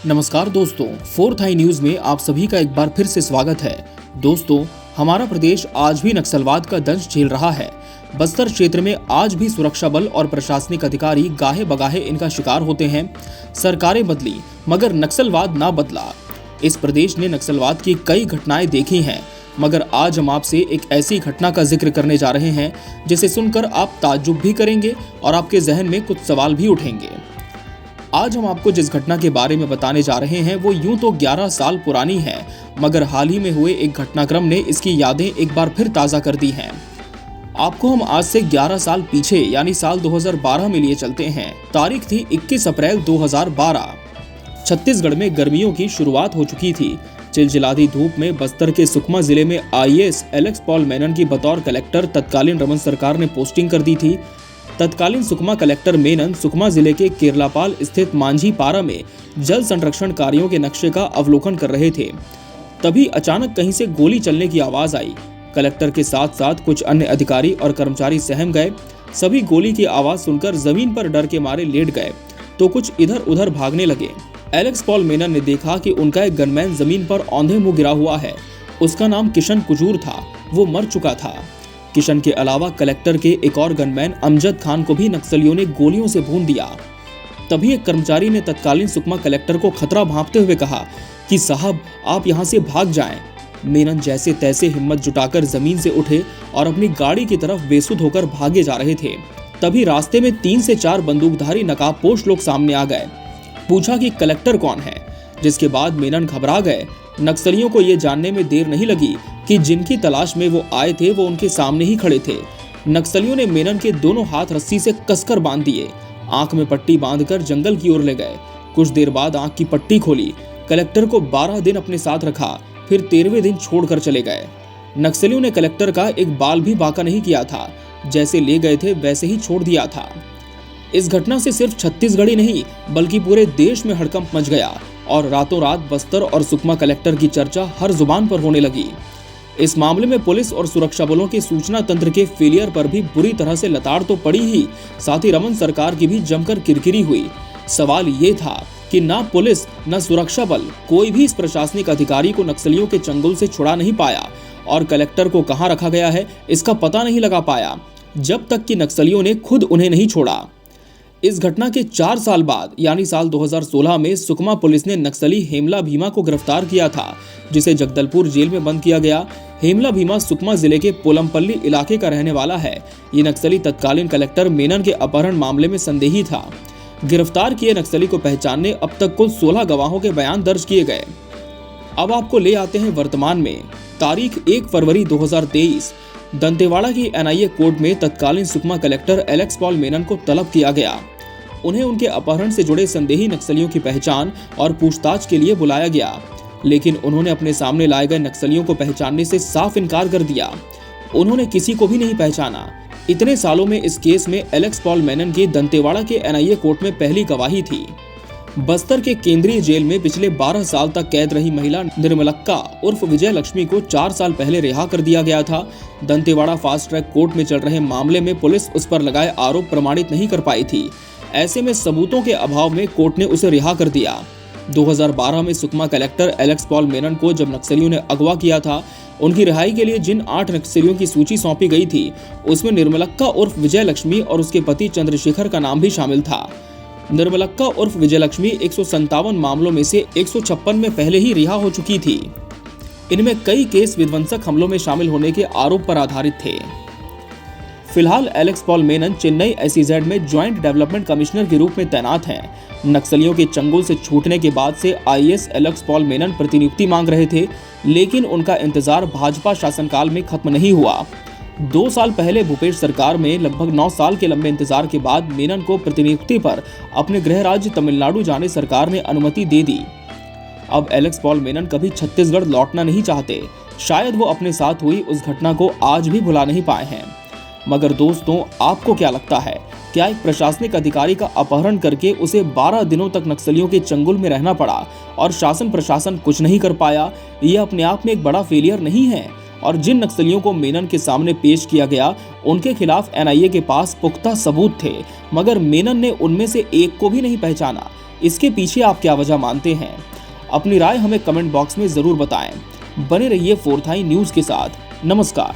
नमस्कार दोस्तों, फोर्थ आई न्यूज में आप सभी का एक बार फिर से स्वागत है। दोस्तों, हमारा प्रदेश आज भी नक्सलवाद का दंश झेल रहा है। बस्तर क्षेत्र में आज भी सुरक्षा बल और प्रशासनिक अधिकारी गाहे बगाहे इनका शिकार होते हैं। सरकारें बदली मगर नक्सलवाद ना बदला। इस प्रदेश ने नक्सलवाद की कई घटनाएं देखी हैं, मगर आज हम आपसे एक ऐसी घटना का जिक्र करने जा रहे हैं जिसे सुनकर आप ताज्जुब भी करेंगे और आपके जहन में कुछ सवाल भी उठेंगे। आज हम आपको जिस घटना के बारे में बताने जा रहे हैं वो यूं तो 11 साल पुरानी है, मगर हाल ही में हुए एक घटनाक्रम ने इसकी यादें एक बार फिर ताज़ा कर दी हैं। आपको हम आज से 11 साल पीछे यानी साल 2012 में लिए चलते हैं। तारीख थी 21 अप्रैल 2012। छत्तीसगढ़ में गर्मियों की शुरुआत हो चुकी थी। चिलचिलाती धूप में बस्तर के सुकमा जिले में आईएएस एलेक्स पॉल मेनन की बतौर कलेक्टर तत्कालीन रमन सरकार ने पोस्टिंग कर दी थी। तत्कालीन सुकमा कलेक्टर मेनन सुकमा जिले के केरलापाल स्थित मांझी पारा में जल संरक्षण कार्यों के नक्शे का अवलोकन कर रहे थे। तभी अचानक कहीं से गोली चलने की आवाज आई। कलेक्टर के साथ साथ कुछ अन्य अधिकारी और कर्मचारी सहम गए। सभी गोली की आवाज सुनकर जमीन पर डर के मारे लेट गए तो कुछ इधर उधर भागने लगे। एलेक्स पॉल मेनन ने देखा कि उनका एक गनमैन जमीन पर औंधे मुंह गिरा हुआ है। उसका नाम किशन कुजूर था। वो मर चुका था। किशन के अलावा कलेक्टर के एक और गनमैन अमजद खान को भी नक्सलियों ने गोलियों से भून दिया। तभी एक कर्मचारी ने तत्कालीन सुकमा कलेक्टर को खतरा भांपते हुए कहा कि साहब, आप यहाँ से भाग जाएं। मेनन जैसे तैसे हिम्मत जुटाकर जमीन से उठे और अपनी गाड़ी की तरफ बेसुध होकर भागे जा रहे थे। तभी रास्ते में 3 से 4 बंदूकधारी नकाबपोश लोग सामने आ गए। पूछा कि कलेक्टर कौन है, जिसके बाद मेनन घबरा गए। नक्सलियों को ये जानने में देर नहीं लगी कि जिनकी तलाश में वो आए थे वो उनके सामने ही खड़े थे। नक्सलियों ने मेनन के दोनों हाथ रस्सी से कसकर बांध दिए। आंख में पट्टी बांधकर जंगल की ओर ले गए। कुछ देर बाद आंख की पट्टी खोली। कलेक्टर को 12 दिन अपने साथ रखा, फिर 13वें दिन छोड़कर चले गए। नक्सलियों ने कलेक्टर का एक बाल भी बांका नहीं किया था। जैसे ले गए थे वैसे ही छोड़ दिया था। इस घटना से सिर्फ छत्तीसगढ़ ही नहीं बल्कि पूरे देश में हड़कंप मच गया और रातों रात बस्तर और सुकमा कलेक्टर की चर्चा हर जुबान पर होने लगी। इस मामले में पुलिस और सुरक्षा बलों के सूचना तंत्र के फेलियर पर भी बुरी तरह से लताड़ तो पड़ी ही, साथ ही रमन सरकार की भी जमकर किरकिरी हुई। सवाल ये था कि ना पुलिस न सुरक्षा बल, कोई भी इस प्रशासनिक अधिकारी को नक्सलियों के चंगुल से छुड़ा नहीं पाया और कलेक्टर को कहां रखा गया है इसका पता नहीं लगा पाया, जब तक कि नक्सलियों ने खुद उन्हें नहीं छोड़ा। इस घटना के 4 साल बाद यानी साल 2016 में सुकमा पुलिस ने नक्सली हेमला भीमा को गिरफ्तार किया था, जिसे जगदलपुर जेल में बंद किया गया। हेमला भीमा सुकमा जिले के पोलमपल्ली इलाके का रहने वाला है। ये नक्सली तत्कालीन कलेक्टर मेनन के अपहरण मामले में संदेही था। गिरफ्तार किए नक्सली को पहचानने अब तक कुल 16 गवाहों के बयान दर्ज किए गए। अब आपको ले आते हैं वर्तमान में। तारीख 1 फरवरी 2023। दंतेवाड़ा की एनआईए कोर्ट में तत्कालीन Sukma collector Alex Paul Menon को तलब किया गया। उन्हें उनके अपहरण से जुड़े संदेही नक्सलियों की पहचान और पूछताछ के लिए बुलाया गया, लेकिन उन्होंने अपने सामने लाए गए नक्सलियों को पहचानने से साफ इनकार कर दिया। उन्होंने किसी को भी नहीं पहचाना। इतने सालों में इस केस में एलेक्स पॉल मेनन की दंतेवाड़ा के एनआईए कोर्ट में पहली गवाही थी। बस्तर के केंद्रीय जेल में पिछले 12 साल तक कैद रही महिला निर्मलक्का उर्फ विजय लक्ष्मी को 4 साल पहले रिहा कर दिया गया था। दंतेवाड़ा फास्ट ट्रैक कोर्ट में चल रहे मामले में पुलिस उस पर लगाए आरोप प्रमाणित नहीं कर पाई थी। ऐसे में सबूतों के अभाव में कोर्ट ने उसे रिहा कर दिया। 2012 में Sukma collector Alex Paul Menon को जब नक्सलियों ने अगवा किया था, उनकी रिहाई के लिए जिन 8 नक्सलियों की सूची सौंपी गई थी उसमें निर्मलक्का उर्फ विजय लक्ष्मी और उसके पति चंद्रशेखर का नाम भी शामिल था। निर्मलक्का उर्फ विजय लक्ष्मी 157 मामलों में से 156 में पहले ही रिहा हो चुकी थी। इनमें कई केस विध्वंसक हमलों में शामिल होने के आरोप पर आधारित थे। फिलहाल Alex Paul Menon Chennai SEZ में ज्वाइंट डेवलपमेंट कमिश्नर के रूप में तैनात हैं। नक्सलियों के चंगुल से छूटने के बाद से आईएएस एलेक्स पॉल मेनन प्रतिनियुक्ति मांग रहे थे, लेकिन उनका इंतजार भाजपा शासनकाल में खत्म नहीं हुआ। 2 साल पहले भूपेश सरकार में लगभग 9 साल के लंबे इंतजार के बाद मेनन को प्रतिनियुक्ति पर अपने गृह राज्य तमिलनाडु जाने सरकार ने अनुमति दे दी। अब एलेक्स पॉल मेनन कभी छत्तीसगढ़ लौटना नहीं चाहते। शायद वो अपने साथ हुई उस घटना को आज भी भुला नहीं पाए हैं। मगर दोस्तों, आपको क्या लगता है, क्या एक प्रशासनिक अधिकारी का अपहरण करके उसे 12 दिनों तक नक्सलियों के चंगुल में रहना पड़ा और शासन प्रशासन कुछ नहीं कर पाया? ये अपने आप में एक बड़ा फेलियर नहीं है? और जिन नक्सलियों को मेनन के सामने पेश किया गया उनके खिलाफ एनआईए के पास पुख्ता सबूत थे, मगर मेनन ने उनमें से एक को भी नहीं पहचाना। इसके पीछे आप क्या वजह मानते हैं? अपनी राय हमें कमेंट बॉक्स में जरूर बताएं। बने रहिए 4th Eye न्यूज़ के साथ। नमस्कार।